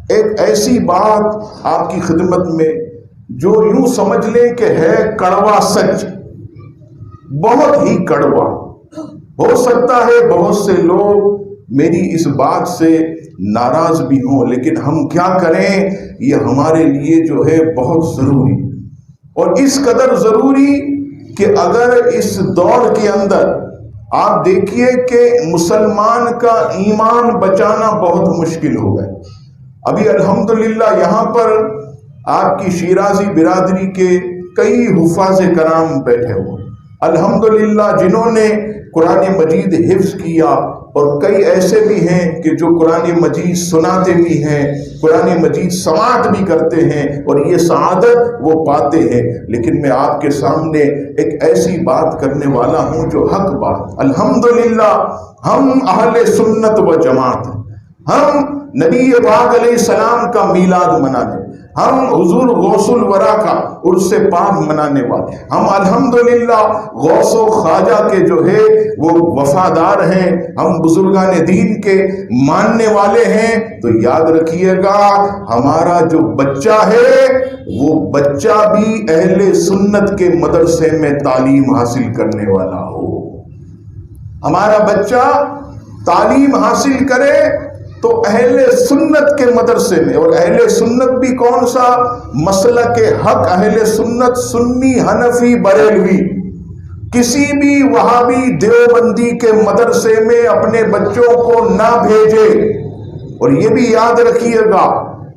ایک ایسی بات آپ کی خدمت میں جو یوں سمجھ لیں کہ ہے کڑوا سچ، بہت ہی کڑوا۔ ہو سکتا ہے بہت سے لوگ میری اس بات سے ناراض بھی ہوں، لیکن ہم کیا کریں، یہ ہمارے لیے جو ہے بہت ضروری، اور اس قدر ضروری کہ اگر اس دور کے اندر آپ دیکھیے کہ مسلمان کا ایمان بچانا بہت مشکل ہو گئے۔ ابھی الحمدللہ یہاں پر آپ کی شیرازی برادری کے کئی حفاظ کرام بیٹھے ہوئے، الحمدللہ جنہوں نے قرآن مجید حفظ کیا، اور کئی ایسے بھی ہیں کہ جو قرآن مجید سناتے بھی ہیں، قرآن مجید سماعت بھی کرتے ہیں، اور یہ سعادت وہ پاتے ہیں۔ لیکن میں آپ کے سامنے ایک ایسی بات کرنے والا ہوں جو حق بات۔ الحمدللہ ہم اہل سنت و جماعت، ہم نبی پاک علیہ السلام کا میلاد منانے، ہم حضور غوث الورا کا عرس پاک منانے والے، ہم الحمدللہ غوث و خواجہ کے جو ہے وہ وفادار ہیں، ہم بزرگان دین کے ماننے والے ہیں۔ تو یاد رکھیے گا ہمارا جو بچہ ہے وہ بچہ بھی اہل سنت کے مدرسے میں تعلیم حاصل کرنے والا ہو۔ ہمارا بچہ تعلیم حاصل کرے تو اہل سنت کے مدرسے میں، اور اہل سنت بھی کون سا؟ مسلک حق اہل سنت، سنی، حنفی، بریلوی۔ کسی بھی وہابی دیوبندی کے مدرسے میں اپنے بچوں کو نہ بھیجے۔ اور یہ بھی یاد رکھیے گا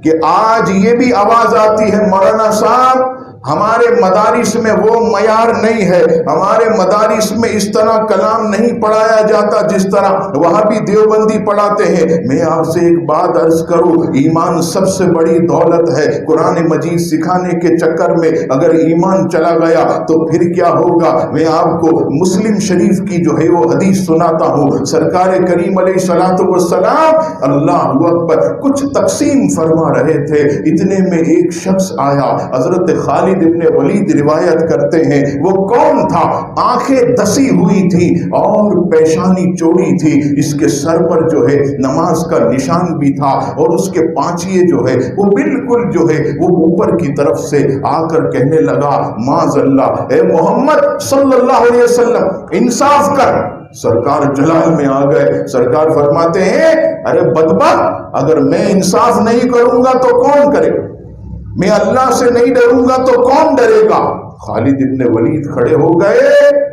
کہ آج یہ بھی آواز آتی ہے، مولانا صاحب ہمارے مدارس میں وہ معیار نہیں ہے، ہمارے مدارس میں اس طرح کلام نہیں پڑھایا جاتا جس طرح وہاں بھی دیوبندی پڑھاتے ہیں۔ میں آپ سے ایک بات عرض کروں، ایمان سب سے بڑی دولت ہے۔ قرآن مجید سکھانے کے چکر میں اگر ایمان چلا گیا تو پھر کیا ہوگا؟ میں آپ کو مسلم شریف کی جو ہے وہ حدیث سناتا ہوں۔ سرکار کریم علیہ الصلوۃ والسلام اللہ اکبر کچھ تقسیم فرما رہے تھے، اتنے میں ایک شخص آیا، حضرت خالد ابن ولید روایت کرتے ہیں، وہ کون تھا؟ آنکھیں دسی ہوئی تھی اور پیشانی چوڑی تھی، اس کے سر پر جو ہے نماز کا نشان بھی تھا، اور اس کے پانچیے جو ہے وہ بالکل جو ہے وہ اوپر کی طرف سے آ کر کہنے لگا، معاذ اللہ، اے محمد صلی اللہ علیہ وسلم انصاف کر۔ سرکار جلال میں آ گئے، سرکار فرماتے ہیں، ارے بدبخت، اگر میں انصاف نہیں کروں گا تو کون کرے؟ میں اللہ سے نہیں ڈروں گا تو کون ڈرے گا؟ خالد ابن ولید کھڑے ہو گئے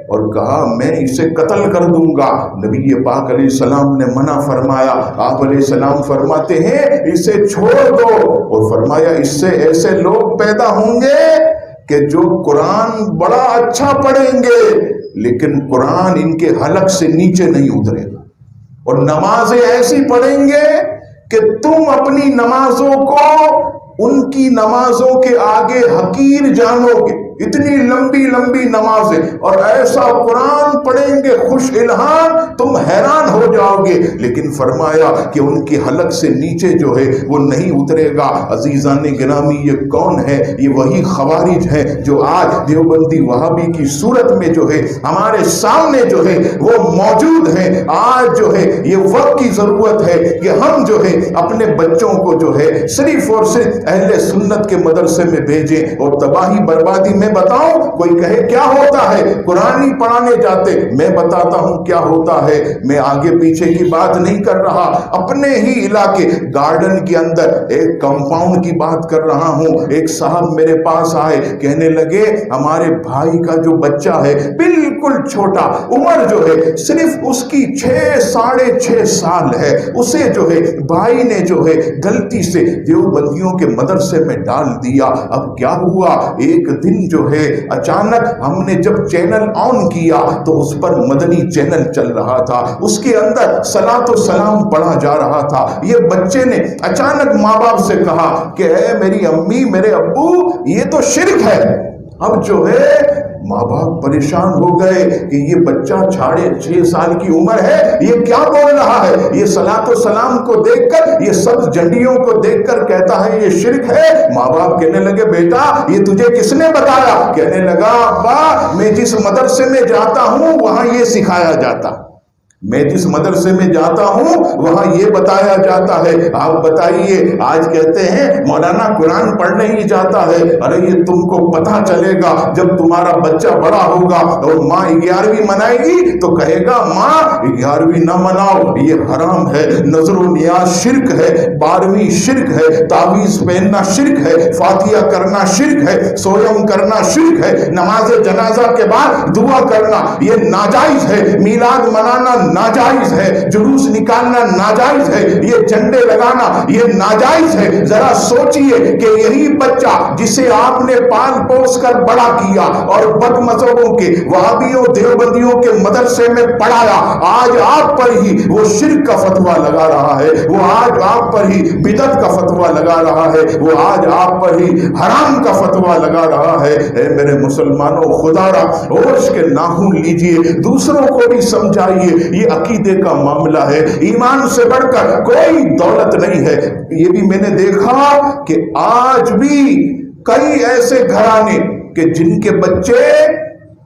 اور کہا میں اسے قتل کر دوں گا۔ نبی پاک علیہ السلام نے منع فرمایا۔ آپ علیہ السلام فرماتے ہیں اسے چھوڑ دو، اور فرمایا اس سے ایسے لوگ پیدا ہوں گے کہ جو قرآن بڑا اچھا پڑھیں گے لیکن قرآن ان کے حلق سے نیچے نہیں اترے گا، اور نمازیں ایسی پڑھیں گے کہ تم اپنی نمازوں کو ان کی نمازوں کے آگے حقیر جانو گے۔ اتنی لمبی لمبی نمازیں اور ایسا قرآن پڑھیں گے خوش الہام، تم حیران ہو جاؤ گے، لیکن فرمایا کہ ان کی حلق سے نیچے جو ہے وہ نہیں اترے گا۔ عزیزان گرامی، یہ کون ہے؟ یہ وہی خوارج ہے جو آج دیوبندی وہابی کی صورت میں جو ہے ہمارے سامنے جو ہے وہ موجود ہیں۔ آج جو ہے یہ وقت کی ضرورت ہے کہ ہم جو ہے اپنے بچوں کو جو ہے صرف اور صرف اہل سنت کے مدرسے میں بھیجیں، اور تباہی بربادی میں بتاؤں، کوئی کہے کیا ہوتا ہے قرآن ہی پڑھانے جاتے، میں بتاتا ہوں کیا ہوتا ہے۔ میں آگے پیچھے کی بات نہیں کر رہا، اپنے ہی علاقے گارڈن کے اندر ایک کمپاؤنڈ کی بات کر رہا ہوں۔ ایک صاحب میرے پاس آئے، کہنے لگے ہمارے بھائی کا جو بچہ ہے بالکل چھوٹا، عمر جو ہے صرف اس کی 6.5 سال ہے، اسے جو ہے بھائی نے جو ہے غلطی سے دیوبندیوں کے مدرسے میں ڈال دیا۔ اب کیا ہوا، ایک دن جو ہے اچانک ہم نے جب چینل آن کیا تو اس پر مدنی چینل چل رہا تھا، اس کے اندر صلاۃ و سلام پڑھا جا رہا تھا۔ یہ بچے نے اچانک ماں باپ سے کہا کہ اے میری امی، میرے ابو، یہ تو شرک ہے۔ اب جو ہے ماں باپ پریشان ہو گئے کہ یہ بچہ 6.5 سال کی عمر ہے، یہ کیا بول رہا ہے؟ یہ صلاۃ و سلام کو دیکھ کر، یہ سب جھنڈیوں کو دیکھ کر کہتا ہے یہ شرک ہے۔ ماں باپ کہنے لگے بیٹا یہ تجھے کس نے بتایا؟ کہنے لگا ابا میں جس مدرسے میں جاتا ہوں وہاں یہ سکھایا جاتا۔ میں جس مدرسے میں جاتا ہوں وہاں یہ بتایا جاتا ہے، آپ بتائیے آج کہتے ہیں مولانا قرآن پڑھنے ہی جاتا ہے۔ ارے یہ تم کو پتہ چلے گا جب تمہارا بچہ بڑا ہوگا اور ماں 11ویں منائے گی تو کہے گا ماں 11ویں نہ مناؤ، یہ حرام ہے، نظر و نیاز شرک ہے، 12ویں شرک ہے، تعویذ پہننا شرک ہے، فاتحہ کرنا شرک ہے، سویم کرنا شرک ہے، نماز جنازہ کے بعد دعا کرنا یہ ناجائز ہے، میلاد منانا ناجائز ہے، جلوس نکالنا ناجائز ہے، یہ جھنڈے لگانا یہ ناجائز ہے۔ ذرا سوچئے کہ یہی بچہ جسے آپ نے پال پوس کر بڑا کیا اور بد مذہبوں کے، وہابیوں دیوبندیوں کے مدرسے میں پڑھایا، آج آپ پر ہی وہ شرک کا فتویٰ لگا رہا ہے، وہ آج آپ پر ہی بدعت کا فتویٰ لگا رہا ہے، وہ آج آپ پر ہی حرام کا فتویٰ لگا رہا ہے۔ اے میرے مسلمانوں، خدا را ہوش کے ناخن لیجئے، دوسروں کو بھی سمجھائیے، یہ عقیدے کا معاملہ ہے، ایمان سے بڑھ کر کوئی دولت نہیں ہے۔ یہ بھی میں نے دیکھا کہ آج بھی کئی ایسے گھرانے کہ جن کے بچے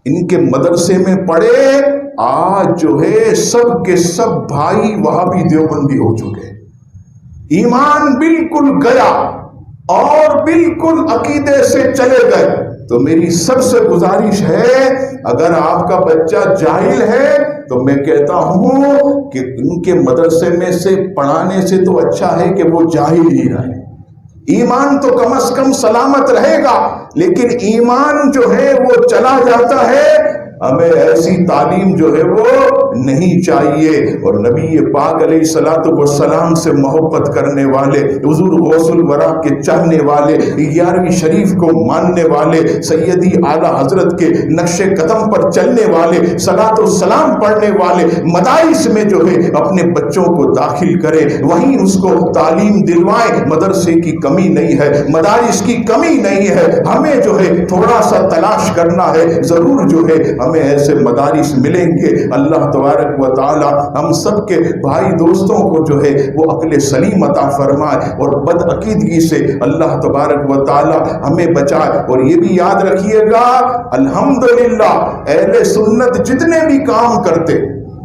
ان کے مدرسے میں پڑھے، آج جو ہے سب کے سب بھائی وہابی دیوبندی ہو چکے، ایمان بالکل گیا اور بالکل عقیدے سے چلے گئے۔ تو میری سب سے گزارش ہے، اگر آپ کا بچہ جاہل ہے تو میں کہتا ہوں کہ ان کے مدرسے میں سے پڑھانے سے تو اچھا ہے کہ وہ جاہل ہی رہے، ایمان تو کم از کم سلامت رہے گا، لیکن ایمان جو ہے وہ چلا جاتا ہے۔ ہمیں ایسی تعلیم جو ہے وہ نہیں چاہیے۔ اور نبی پاک علیہ الصلوۃ والسلام سے محبت کرنے والے، حضور غوث الورا کے چاہنے والے، 11ویں شریف کو ماننے والے، سیدی اعلیٰ حضرت کے نقش قدم پر چلنے والے، صلاۃ و سلام پڑھنے والے مدارس میں جو ہے اپنے بچوں کو داخل کرے، وہیں اس کو تعلیم دلوائیں۔ مدرسے کی کمی نہیں ہے، مدارس کی کمی نہیں ہے، ہمیں جو ہے تھوڑا سا تلاش کرنا ہے، ضرور جو ہے ہمیں ایسے مدارس ملیں گے۔ اللہ تبارک و تعالی ہم سب کے بھائی دوستوں کو جو ہے وہ عقل سلیم عطا فرمائے اور بد عقیدگی سے اللہ تبارک و تعالی ہمیں بچائے۔ اور یہ بھی یاد رکھیے گا، الحمدللہ اہل سنت جتنے بھی کام کرتے،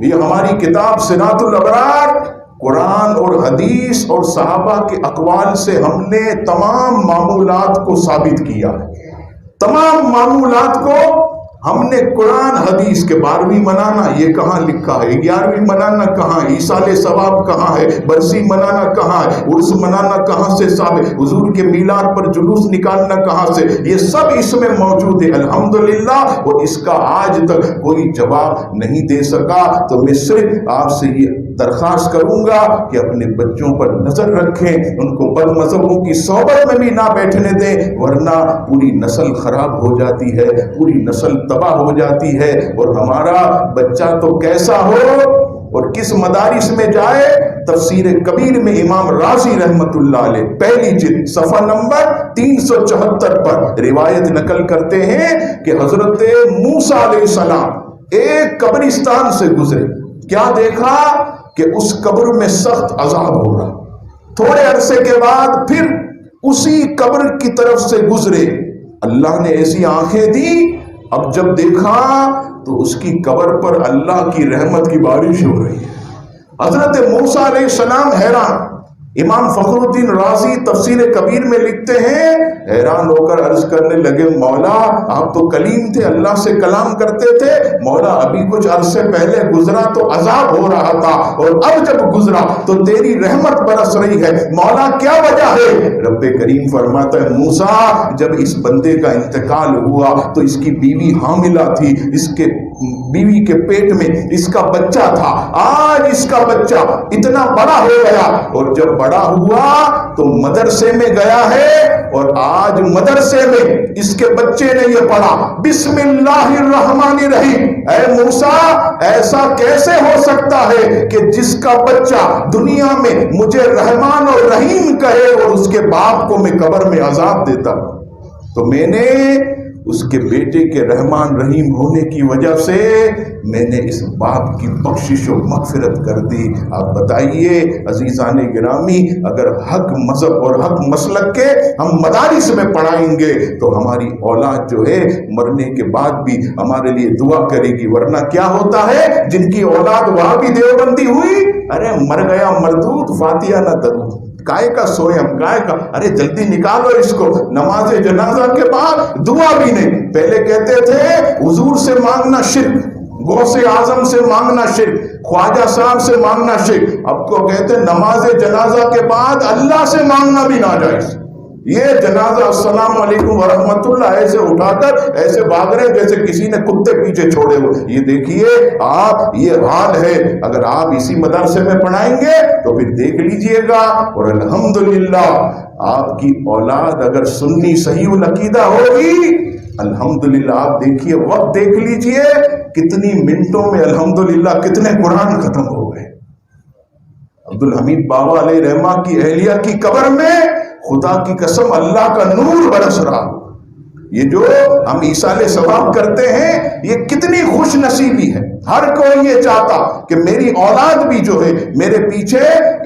یہ ہماری کتاب صراط الابرار قرآن اور حدیث اور صحابہ کے اقوال سے ہم نے تمام معمولات کو ثابت کیا ہے۔ تمام معمولات کو ہم نے قرآن حدیث کے 12ویں منانا یہ کہاں لکھا ہے، 11ویں منانا کہاں ہے، ایصال ثواب کہاں ہے، برسی منانا کہاں ہے، عرس منانا کہاں سے ثابت، حضور کے میلاد پر جلوس نکالنا کہاں سے، یہ سب اس میں موجود ہے الحمدللہ۔ اور اس کا آج تک کوئی جواب نہیں دے سکا۔ تو میں صرف آپ سے یہ درخواست کروں گا کہ اپنے بچوں پر نظر رکھیں، ان کو بد مذہبوں کی صحبت میں بھی نہ بیٹھنے دیں، ورنہ پوری نسل خراب ہو جاتی ہے، پوری نسل تباہ ہو جاتی ہے۔ اور ہمارا بچہ تو کیسا ہو اور کس مدارس میں جائے، تفسیر کبیر میں امام رازی رحمت اللہ علیہ پہلی جلد صفحہ نمبر 374 پر روایت نقل کرتے ہیں کہ حضرت موسیٰ علیہ السلام ایک قبرستان سے گزرے، کیا دیکھا کہ اس قبر میں سخت عذاب ہو رہا، تھوڑے عرصے کے بعد پھر اسی قبر کی طرف سے گزرے، اللہ نے ایسی آنکھیں دی، اب جب دیکھا تو اس کی قبر پر اللہ کی رحمت کی بارش ہو رہی ہے۔ حضرت موسیٰ علیہ السلام حیران، امام فخر الدین رازی تفسیر کبیر میں لکھتے ہیں، حیران ہو کر عرض کرنے لگے، مولا آپ تو کلیم تھے، اللہ سے کلام کرتے تھے، مولا ابھی کچھ عرصے پہلے گزرا تو عذاب ہو رہا تھا، اور اب جب گزرا تو تیری رحمت برس رہی ہے، مولا کیا وجہ ہے؟ رب کریم فرماتا ہے، موسیٰ جب اس بندے کا انتقال ہوا تو اس کی بیوی حاملہ تھی، اس کے بیوی کے پیٹ میں اس کا بچہ تھا، آج اس کا بچہ اتنا بڑا ہو گیا، اور جب بڑا ہوا تو مدرسے میں گیا ہے، اور آج مدرسے میں اس کے بچے نے یہ پڑھا، بسم اللہ الرحمن الرحیم۔ اے موسیٰ ایسا کیسے ہو سکتا ہے کہ جس کا بچہ دنیا میں مجھے رحمان اور رحیم کہے اور اس کے باپ کو میں قبر میں عذاب دیتا ہوں؟ تو میں نے اس کے بیٹے کے رحمان رحیم ہونے کی وجہ سے میں نے اس باپ کی بخشش و مغفرت کر دی۔ آپ بتائیے عزیزان گرامی، اگر حق مذہب اور حق مسلک کے ہم مدارس میں پڑھائیں گے تو ہماری اولاد جو ہے مرنے کے بعد بھی ہمارے لیے دعا کرے گی، ورنہ کیا ہوتا ہے جن کی اولاد وہاں بھی دیوبندی ہوئی، ارے مر گیا مردود، فاتحہ نہ درود، کائے کا سوئم، کائے کا، ارے جلدی نکالو اس کو، نماز جنازہ کے بعد دعا بھی نہیں۔ پہلے کہتے تھے حضور سے مانگنا شرک، غوث اعظم سے مانگنا شرک، خواجہ صاحب سے مانگنا شرک، اب کو کہتے نماز جنازہ کے بعد اللہ سے مانگنا بھی ناجائز۔ یہ جنازہ السلام علیکم ورحمۃ اللہ ایسے اٹھا کر ایسے بھاگ رہے جیسے کسی نے کتے پیچھے چھوڑے ہوئے۔ یہ دیکھیے آپ، یہ حال ہے۔ اگر آپ اسی مدرسے میں پڑھائیں گے تو پھر دیکھ لیجئے گا، اور الحمدللہ آپ کی اولاد اگر سنی صحیح العقیدہ ہوگی، الحمدللہ آپ دیکھیے وقت دیکھ لیجئے کتنی منٹوں میں الحمدللہ کتنے قرآن ختم ہو گئے۔ عبدالحمید بابا علیہ رحمہ کی اہلیہ کی قبر میں خدا کی قسم اللہ کا نور برس رہا۔ یہ جو ہم ایصال ثواب کرتے ہیں یہ کتنی خوش نصیبی ہے۔ ہر کوئی یہ چاہتا کہ میری اولاد بھی جو ہے میرے پیچھے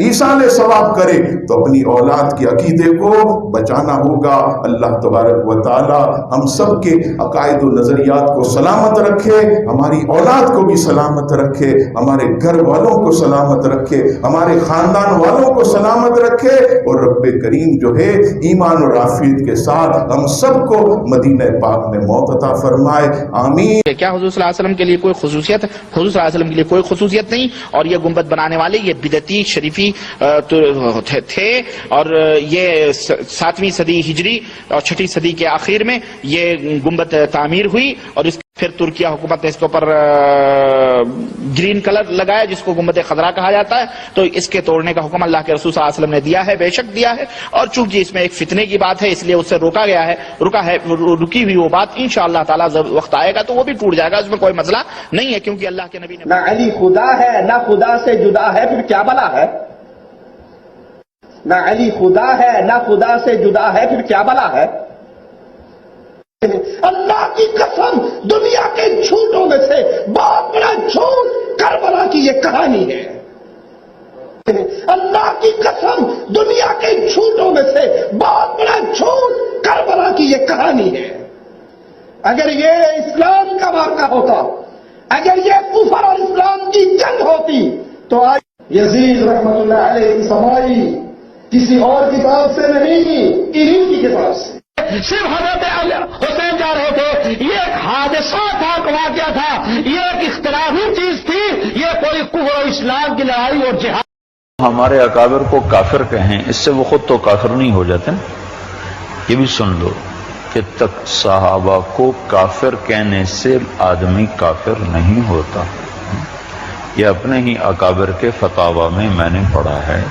ایصال ثواب کرے، تو اپنی اولاد کے عقیدے کو بچانا ہوگا۔ اللہ تبارک و تعالی ہم سب کے عقائد و نظریات کو سلامت رکھے، ہماری اولاد کو بھی سلامت رکھے، ہمارے گھر والوں کو سلامت رکھے، ہمارے خاندان والوں کو سلامت رکھے، اور رب کریم جو ہے ایمان اور عافیت کے ساتھ ہم سب کو مدینہ پاک میں موت عطا فرمائے، آمین۔ کیا حضور صلی اللہ علیہ وسلم کے لیے کوئی خصوصیت؟ حضور صلی اللہ علیہ وسلم کے لیے کوئی خصوصیت نہیں، اور یہ گنبد بنانے والے یہ بدعتی شریفی تھے، اور یہ 7ویں صدی ہجری اور 6ٹھی صدی کے آخر میں یہ گنبد تعمیر ہوئی، اور اس پھر ترکیہ حکومت نے اس کے اوپر گرین کلر لگایا جس کو گنبد خضرا کہا جاتا ہے، تو اس کے توڑنے کا حکم اللہ کے رسول صلی اللہ علیہ وسلم نے دیا ہے، بے شک دیا ہے، اور چونکہ اس میں ایک فتنے کی بات ہے اس لیے اس سے روکا گیا ہے، رکی ہوئی وہ بات انشاءاللہ تعالی وقت آئے گا تو وہ بھی ٹوٹ جائے گا، اس میں کوئی مسئلہ نہیں ہے، کیونکہ اللہ کے نبی نے نہ علی خدا ہے نہ خدا سے جدا ہے، پھر کیا بلا ہے؟ نہ علی خدا ہے نہ خدا سے جدا ہے، پھر کیا بلا ہے؟ اللہ کی قسم دنیا کے جھوٹوں میں سے بہت بڑا جھوٹ کربلا کی یہ کہانی ہے۔ اللہ کی قسم دنیا کے جھوٹوں میں سے بہت بڑا جھوٹ کربلا کی یہ کہانی ہے۔ اگر یہ اسلام کا واقعہ ہوتا، اگر یہ کفر اور اسلام کی جنگ ہوتی تو آج یزید رحمۃ اللہ علیہ کی سمائی کسی اور کتاب سے نہیں، انہی کی کتاب سے۔ صرف حضرت حسین جا رہے تھے، یہ ایک حادثہ تھا، واقعہ تھا، یہ ایک اختلافی چیز تھی، یہ کوئی کفر اور اسلام کی لڑائی اور جہاد۔ ہمارے اکابر کو کافر کہیں، اس سے وہ خود تو کافر نہیں ہو جاتے۔ یہ بھی سن لو کہ تک صحابہ کو کافر کہنے سے آدمی کافر نہیں ہوتا، یہ اپنے ہی اکابر کے فتاوی میں میں نے پڑھا ہے۔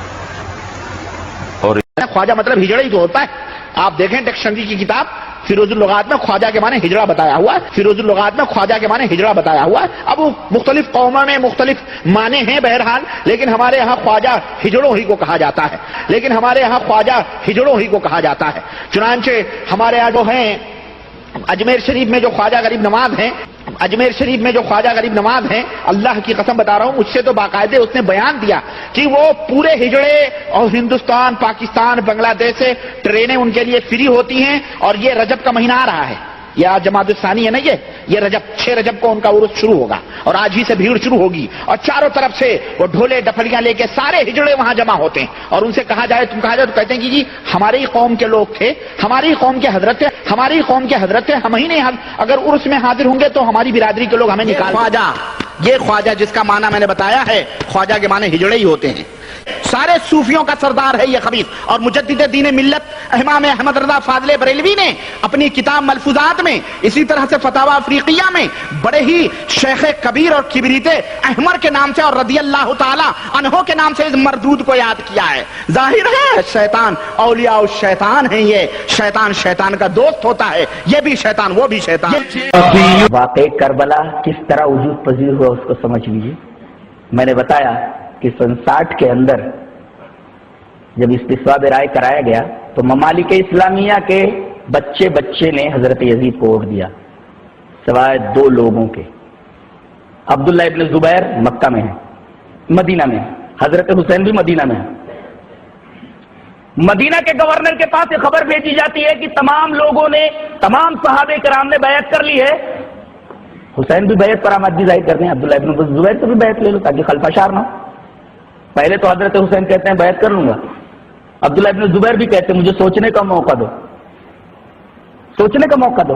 اور خواجہ مطلب ہجڑا ہی تو ہوتا ہے۔ آپ دیکھیں ڈکشنری کی کتاب فیروز اللغات میں خواجہ کے معنی ہجڑا بتایا ہوا ہے، فیروز اللغات میں خواجہ کے معنی ہجڑا بتایا ہوا ہے۔ اب وہ مختلف قوموں میں مختلف معنی ہیں بہرحال، لیکن ہمارے یہاں خواجہ ہجڑوں ہی کو کہا جاتا ہے، لیکن ہمارے یہاں خواجہ ہجڑوں ہی کو کہا جاتا ہے۔ چنانچہ ہمارے یہاں جو ہیں اجمیر شریف میں جو خواجہ غریب نواز ہیں، اجمیر شریف میں جو خواجہ غریب نواز ہیں، اللہ کی قسم بتا رہا ہوں، مجھ سے تو باقاعدہ اس نے بیان دیا کہ وہ پورے ہجڑے اور ہندوستان، پاکستان، بنگلہ دیش سے ٹرینیں ان کے لیے فری ہوتی ہیں، اور یہ رجب کا مہینہ آ رہا ہے، یہ آج جمادی الثانی ہے نا، یہ رجب 6 رجب کو ان کا عرس شروع ہوگا، اور آج ہی سے بھیڑ شروع ہوگی، اور چاروں طرف سے وہ ڈھولے ڈپڑیاں لے کے سارے ہجڑے وہاں جمع ہوتے ہیں، اور ان سے کہا جائے تو کہتے ہیں کہ جی ہماری قوم کے لوگ تھے، ہماری قوم کے حضرت تھے، ہماری قوم کے حضرت تھے، ہم ہی نہیں، اگر عرس میں حاضر ہوں گے تو ہماری برادری کے لوگ ہمیں نکال۔ خواجہ، یہ خواجہ جس کا معنی میں نے بتایا ہے، خواجہ کے معنی ہجڑے ہی ہوتے ہیں۔ سارے صوفیوں کا سردار ہے یہ خبیث، اور مجدد دین ملت امام احمد رضا فاضل بریلوی نے اپنی کتاب ملفوظات میں، اسی طرح سے فتاوی افریقیہ میں بڑے ہی شیخ کبیر اور کبریت احمر کے نام سے اور رضی اللہ تعالی عنہ کے نام سے اس مردود کو یاد کیا ہے۔ ظاہر ہے شیطان اولیاء الشیطان ہیں، یہ شیطان شیطان کا دوست ہوتا ہے، یہ بھی شیطان وہ بھی شیطان۔ واقع کربلا کس طرح وجود پذیر ہوا اس کو سمجھ لیجیے۔ میں نے بتایا کہ سن 60 کے اندر جب استصواب رائے کرایا گیا تو ممالک اسلامیہ کے بچے بچے نے حضرت یزید کو ووٹ دیا سوائے 2 لوگوں کے. عبداللہ ابن زبیر مکہ میں ہے, مدینہ میں ہے. حضرت حسین بھی مدینہ میں ہے. مدینہ کے گورنر کے پاس یہ خبر بھیجی جاتی ہے کہ تمام لوگوں نے, تمام صحابہ کرام نے بیعت کر لی ہے. حسین بھی بیعت پر آمادگی ظاہر کرتے ہیں, عبداللہ ابن زبیر سے بھی بیعت لے لو تاکہ خلفہ شار نہ ہو. پہلے تو حضرت حسین کہتے ہیں بیعت کر لوں گا, عبداللہ ابن زبیر بھی کہتے ہیں مجھے سوچنے کا موقع دو, سوچنے کا موقع دو.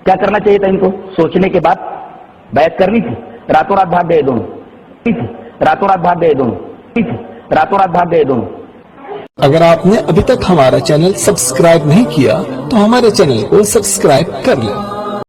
کیا کرنا چاہیے تھا ان کو؟ سوچنے کے بعد بیعت کرنی تھی. راتوں رات بھاگ گئے دونوں, راتوں رات بھاگ گئے دونوں, راتوں رات بھاگ گئے دونوں. اگر آپ نے ابھی تک ہمارا چینل سبسکرائب نہیں کیا تو ہمارے چینل کو سبسکرائب کر لیں